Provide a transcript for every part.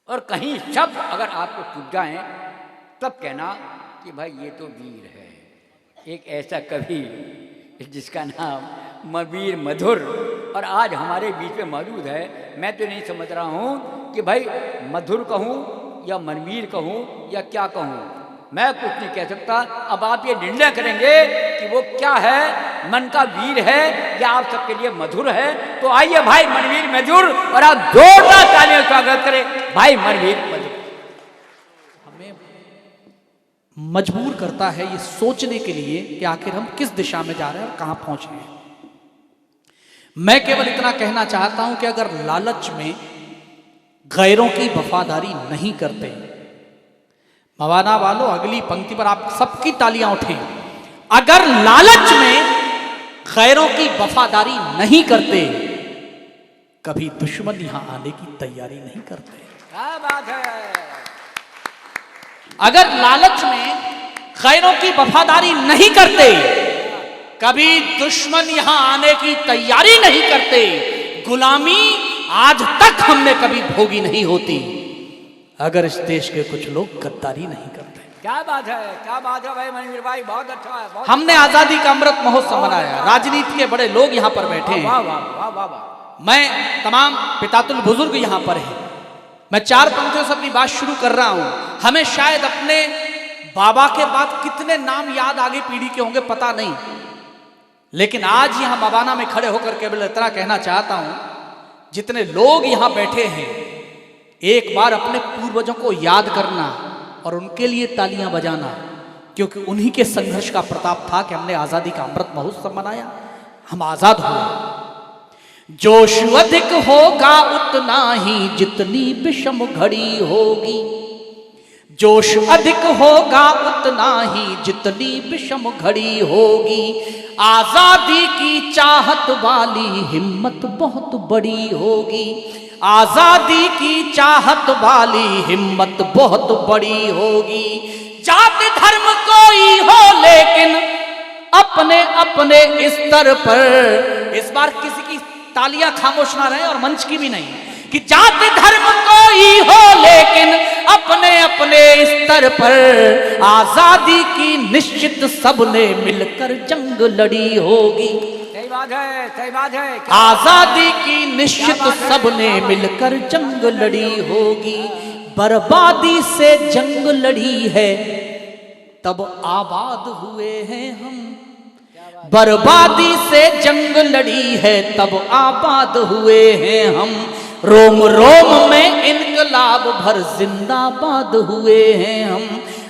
और कहीं शब्द अगर आपको चुप जाएं तब कहना कि भाई ये तो वीर है। एक ऐसा कवि जिसका नाम वीर मधुर और आज हमारे बीच में मौजूद है। मैं तो नहीं समझ रहा हूँ कि भाई मधुर कहूँ या मनवीर कहूँ या क्या कहूँ, मैं कुछ नहीं कह सकता। अब आप ये निर्णय करेंगे कि वो क्या है, मन का वीर है या आप सबके लिए मधुर है। तो आइए भाई मनवीर मधुर, और आप जोरदार तालियों से स्वागत करें भाई मनवीर मधुर। हमें मजबूर करता है ये सोचने के लिए कि आखिर हम किस दिशा में जा रहे हैं और कहां पहुंचे हैं। मैं केवल इतना कहना चाहता हूं कि अगर लालच में गैरों की वफादारी नहीं करते, मवाना वालों अगली पंक्ति पर आप सबकी तालियां उठें, अगर लालच में गैरों की वफादारी नहीं करते कभी दुश्मन यहां आने की तैयारी नहीं करते। क्या बात है। अगर लालच में गैरों की वफादारी नहीं करते कभी दुश्मन यहां आने की तैयारी नहीं करते। गुलामी आज तक हमने कभी भोगी नहीं होती अगर इस देश के कुछ लोग गद्दारी नहीं करते। क्या बात है, क्या बात है भाई मनवीर भाई, बहुत अच्छा है। बहुत हमने आजादी का अमृत महोत्सव मनाया, राजनीति के बड़े लोग यहाँ पर बैठे हैं, वाह वाह वाह वाह वाह। मैं तमाम पितातुल बुजुर्ग यहाँ पर हैं। मैं 4 पंक्तियों से अपनी बात शुरू कर रहा हूँ। हमें शायद अपने बाबा के बाद कितने नाम याद आगे पीढ़ी के होंगे पता नहीं, लेकिन आज यहाँ मवाना में खड़े होकर केवल इतना कहना चाहता हूँ, जितने लोग यहाँ बैठे हैं एक बार अपने पूर्वजों को याद करना और उनके लिए तालियां बजाना, क्योंकि उन्हीं के संघर्ष का प्रताप था कि हमने आजादी का अमृत महोत्सव मनाया, हम आजाद हुए। जोश अधिक होगा उतना ही जितनी विषम घड़ी होगी, जोश अधिक होगा उतना ही जितनी विषम घड़ी होगी। आजादी की चाहत वाली हिम्मत बहुत बड़ी होगी, आजादी की चाहत वाली हिम्मत बहुत बड़ी होगी। जाति धर्म कोई हो लेकिन अपने अपने स्तर पर, इस बार किसी की तालियां खामोश ना रहे और मंच की भी नहीं, कि जाति धर्म कोई हो लेकिन अपने अपने स्तर पर आजादी की निश्चित सबने मिलकर जंग लड़ी होगी। सही बात है, सही बात है। आजादी की निश्चित सबने मिलकर जंग लड़ी होगी। बर्बादी से जंग लड़ी है तब आबाद हुए हैं हम, बर्बादी से जंग लड़ी है तब आबाद हुए हैं हम। रोम रोम में इनकलाब भर जिंदाबाद हुए हैं हम,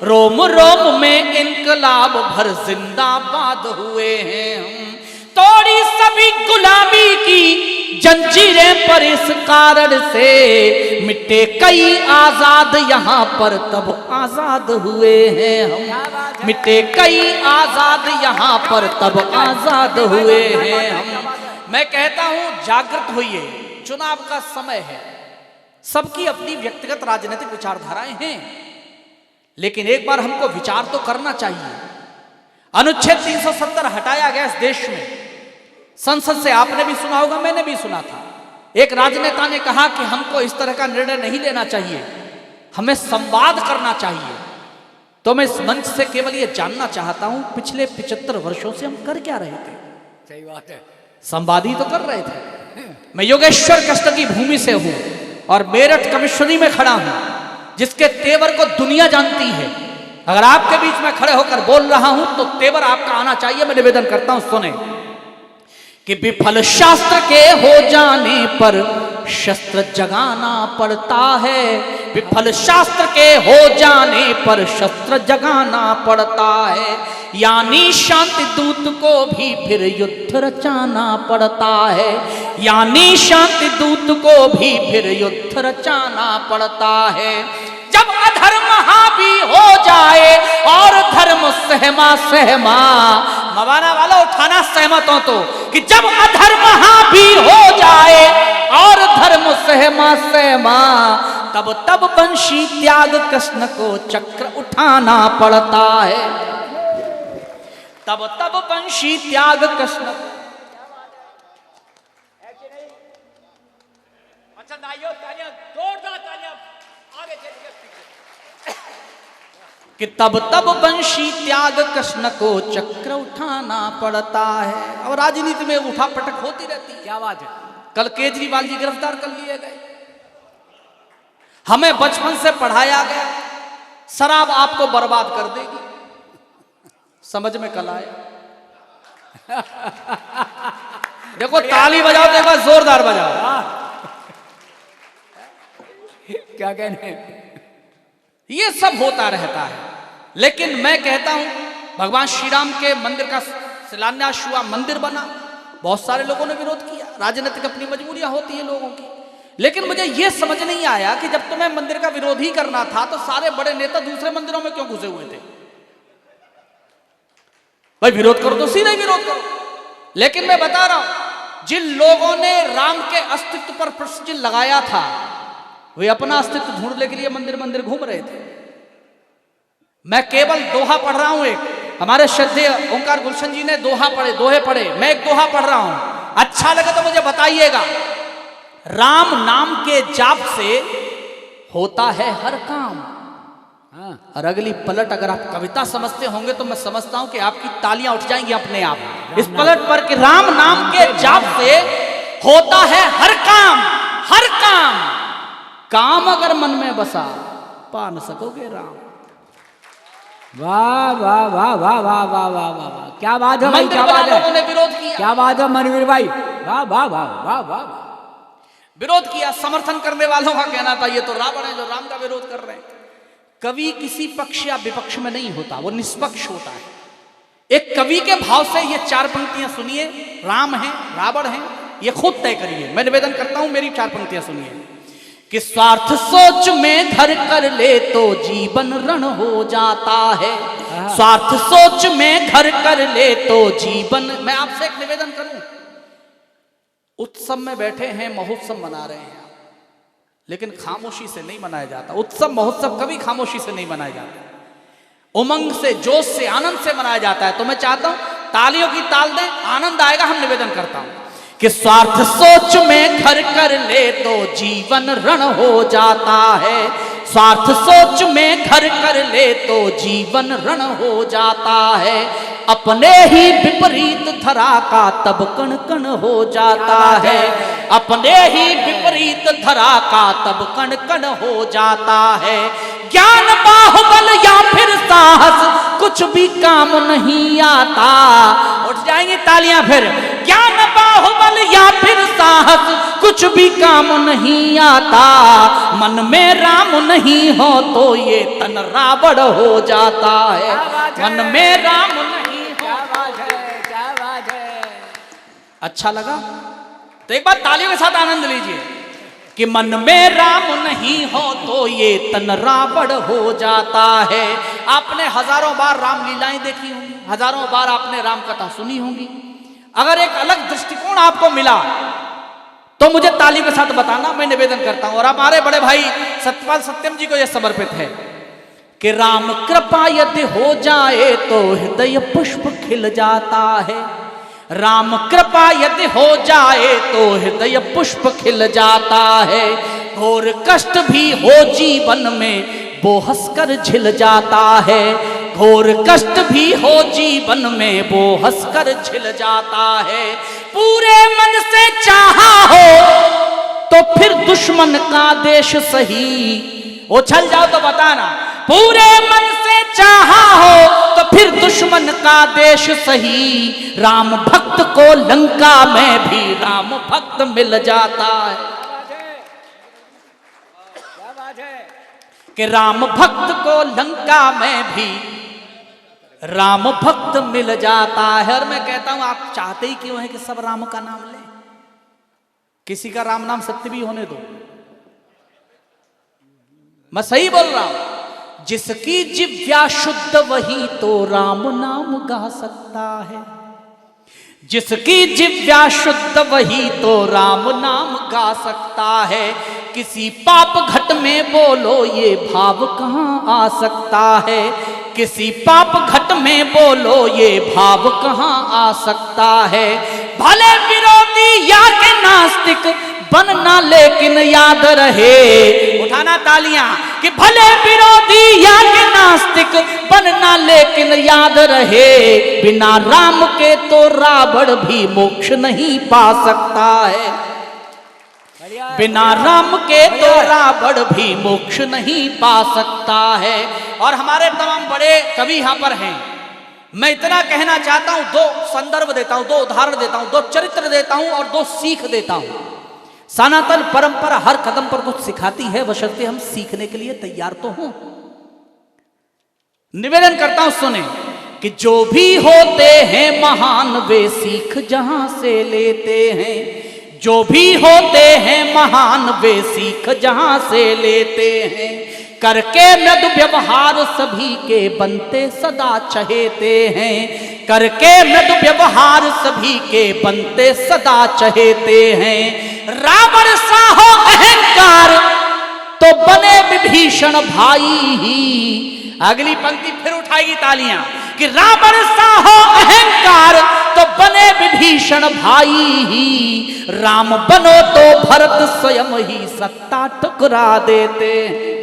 रोम रोम में इनकलाब भर जिंदाबाद हुए हैं हम। तोड़ी सभी गुलामी की जंजीरें पर इस कारण से मिटे कई आजाद यहाँ पर तब आजाद हुए हैं हम, मिटे कई आजाद यहाँ पर तब आजाद हुए हैं हम। मैं कहता हूँ जागृत होइए, चुनाव का समय है, सबकी अपनी व्यक्तिगत राजनीतिक विचारधाराएं हैं, लेकिन एक बार हमको विचार तो करना चाहिए। अनुच्छेद 370 हटाया गया इस देश में, संसद से आपने भी सुना होगा, मैंने भी सुना था। एक राजनेता ने कहा कि हमको इस तरह का निर्णय नहीं लेना चाहिए, हमें संवाद करना चाहिए। तो मैं इस मंच से केवल ये जानना चाहता हूं, पिछले 75 वर्षों से हम कर क्या रहे थे? सही बात है, संवाद ही तो कर रहे थे। मैं योगेश्वर कष्ट की भूमि से हूं और मेरठ कमिश्नरी में खड़ा हूं, जिसके तेवर को दुनिया जानती है। अगर आपके बीच में खड़े होकर बोल रहा हूं तो तेवर आपका आना चाहिए। मैं निवेदन करता हूं, सुने कि विफल शास्त्र के हो जाने पर शस्त्र जगाना पड़ता है, विफल शास्त्र के हो जाने पर शस्त्र जगाना पड़ता है। यानी शांति दूत को भी फिर युद्ध रचाना पड़ता है, यानी शांति दूत को भी फिर युद्ध रचाना पड़ता है। जब अधर्म हावी हो जाए और धर्म सहमा सहमा, मवाना वाला उठाना सहमत हो तो, कि जब अधर्म हावी हो जाए और धर्म सहमा सहमा, तब तब वंशी त्याग कृष्ण को चक्र उठाना पड़ता है, तब तब वंशी त्याग कृष्ण। अच्छा नाइयो तालियां, जोरदार तालियां। कि तब तब वंशी त्याग कृष्ण को चक्र उठाना पड़ता है। अब राजनीति में उठा पटक होती रहती है। क्या बात है। कल केजरीवाल जी गिरफ्तार कर लिए गए। हमें बचपन से पढ़ाया गया शराब आपको बर्बाद कर देगी, समझ में कल आया। देखो ताली बजाओ, देखो जोरदार बजाओ। क्या कहने हैं? ये सब होता रहता है, लेकिन मैं कहता हूं भगवान श्री राम के मंदिर का शिलान्यास हुआ, मंदिर बना, बहुत सारे लोगों ने विरोध किया। राजनीतिक अपनी मजबूरियां होती है लोगों की, लेकिन मुझे यह समझ नहीं आया कि जब तुम्हें मंदिर का विरोध ही करना था तो सारे बड़े नेता दूसरे मंदिरों में क्यों घुसे हुए थे? भाई विरोध करो तो सीधे विरोध करो। लेकिन मैं बता रहा हूं, जिन लोगों ने राम के अस्तित्व पर प्रश्न चिन्ह लगाया था वे अपना अस्तित्व ढूंढने के लिए मंदिर मंदिर घूम रहे थे। मैं केवल दोहा पढ़ रहा हूं, एक हमारे श्रद्धेय ओंकार गुलशन जी ने दोहे पढ़े, मैं एक दोहा पढ़ रहा हूं, अच्छा लगे तो मुझे बताइएगा। राम नाम के जाप से होता है हर काम। और अगली पलट अगर आप कविता समझते होंगे तो मैं समझता हूं कि आपकी तालियां उठ जाएंगी अपने आप इस पलट पर कि राम नाम के जाप से होता है हर काम, हर काम। काम अगर मन में बसा पा न सकोगे राम। वाह वाह वाह वाह वाह वाह वाह वाह वाह, क्या बात है भाई, क्या बात है। लोगों ने विरोध किया, क्या बात है मनवीर भाई, वाह वाह वाह वाह वाह। विरोध किया। समर्थन करने वालों का कहना था ये तो रावण है जो राम का विरोध कर रहे हैं। कवि किसी पक्ष या विपक्ष में नहीं होता, वो निष्पक्ष होता है। एक कवि के भाव से ये चार पंक्तियां सुनिए, राम है रावण है, ये खुद तय करिए। मैं निवेदन करता हूं मेरी चार पंक्तियां सुनिए कि स्वार्थ सोच में घर कर ले तो जीवन रण हो जाता है। स्वार्थ सोच में घर कर ले तो जीवन। मैं आपसे एक निवेदन करूं, उत्सव में बैठे हैं, महोत्सव मना रहे हैं, लेकिन खामोशी से नहीं मनाया जाता। उत्सव महोत्सव कभी खामोशी से नहीं मनाया जाता, उमंग से, जोश से, आनंद से मनाया जाता है। तो मैं चाहता हूं तालियों की ताल दें, आनंद आएगा। हम निवेदन करता हूं कि स्वार्थ सोच में घर कर ले तो जीवन रण हो जाता है। स्वार्थ सोच में घर कर ले तो जीवन रण हो जाता है। अपने ही विपरीत धरा का तब कण कण हो जाता है। अपने ही विपरीत धरा का तब कण कण हो जाता है। ज्ञान बाहुबल या फिर साहस कुछ भी काम नहीं आता। उठ जाएंगी तालियां फिर। ज्ञान बाहुबल या फिर साहस कुछ भी काम नहीं आता। मन में राम नहीं हो तो ये तन रावण हो जाता है। मन में राम नहीं हो। क्या बात है, क्या बात है। अच्छा लगा तो एक बार तालियों के साथ आनंद लीजिए कि मन में राम नहीं हो तो ये तन रावण हो जाता है। आपने हजारों बार राम लीलाएं देखी होंगी, हजारों बार आपने राम कथा सुनी होंगी। अगर एक अलग दृष्टिकोण आपको मिला तो मुझे ताली के साथ बताना, मैं निवेदन करता हूं। और हमारे बड़े भाई सत्यपाल सत्यम जी को यह समर्पित है कि राम कृपा यदि हो जाए तो हृदय पुष्प खिल जाता है। राम कृपा यदि हो जाए तो हृदय पुष्प खिल जाता है। घोर कष्ट भी हो जीवन में वो हंसकर झिल जाता है। घोर कष्ट भी हो जीवन में वो हंसकर झिल जाता है। पूरे मन से चाहा हो तो फिर दुश्मन का देश सही। उछल जाओ तो बताना। पूरे मन से चाहा हो तो फिर दुश्मन का देश सही। राम भक्त को लंका में भी राम भक्त मिल जाता है। क्या बात है कि राम भक्त को लंका में भी राम भक्त मिल जाता है। और मैं कहता हूं आप चाहते ही क्यों है कि सब राम का नाम लें? किसी का राम नाम सत्य भी होने दो। मैं सही बोल रहा हूं। जिसकी जिह्वा शुद्ध वही तो राम नाम गा सकता है। जिसकी जिह्वा शुद्ध वही तो राम नाम गा सकता है। किसी पाप घट में बोलो ये भाव कहां आ सकता है। किसी पाप घट में बोलो ये भाव कहां आ सकता है। भले विरोधी या के नास्तिक बनना लेकिन याद रहे। उठाना तालियां कि भले विरोधी या कि नास्तिक बनना, लेकिन याद रहे बिना राम के तो रावण भी मोक्ष नहीं पा सकता है। बिना राम के तो रावण भी मोक्ष नहीं पा सकता है। और हमारे तमाम बड़े कवि यहां पर हैं। मैं इतना कहना चाहता हूं, दो संदर्भ देता हूं, दो उदाहरण देता हूं, दो चरित्र देता हूं और दो सीख देता हूं। सनातन परंपरा हर कदम पर कुछ सिखाती है, बशर्ते हम सीखने के लिए तैयार तो हों। निवेदन करता हूं, सुने कि जो भी होते हैं महान वे सीख जहां से लेते हैं। जो भी होते हैं महान वे सीख जहां से लेते हैं। करके मृदु व्यवहार सभी के बनते सदा चहेते हैं। करके मृदु व्यवहार सभी के बनते सदा चहेते हैं। रावण सा हो अहंकार तो बने विभीषण भाई ही। अगली पंक्ति फिर उठाएगी तालियां कि रावण सा हो अहंकार तो बने विभीषण भाई ही। राम बनो तो भरत स्वयं ही सत्ता ठुकरा देते हैं।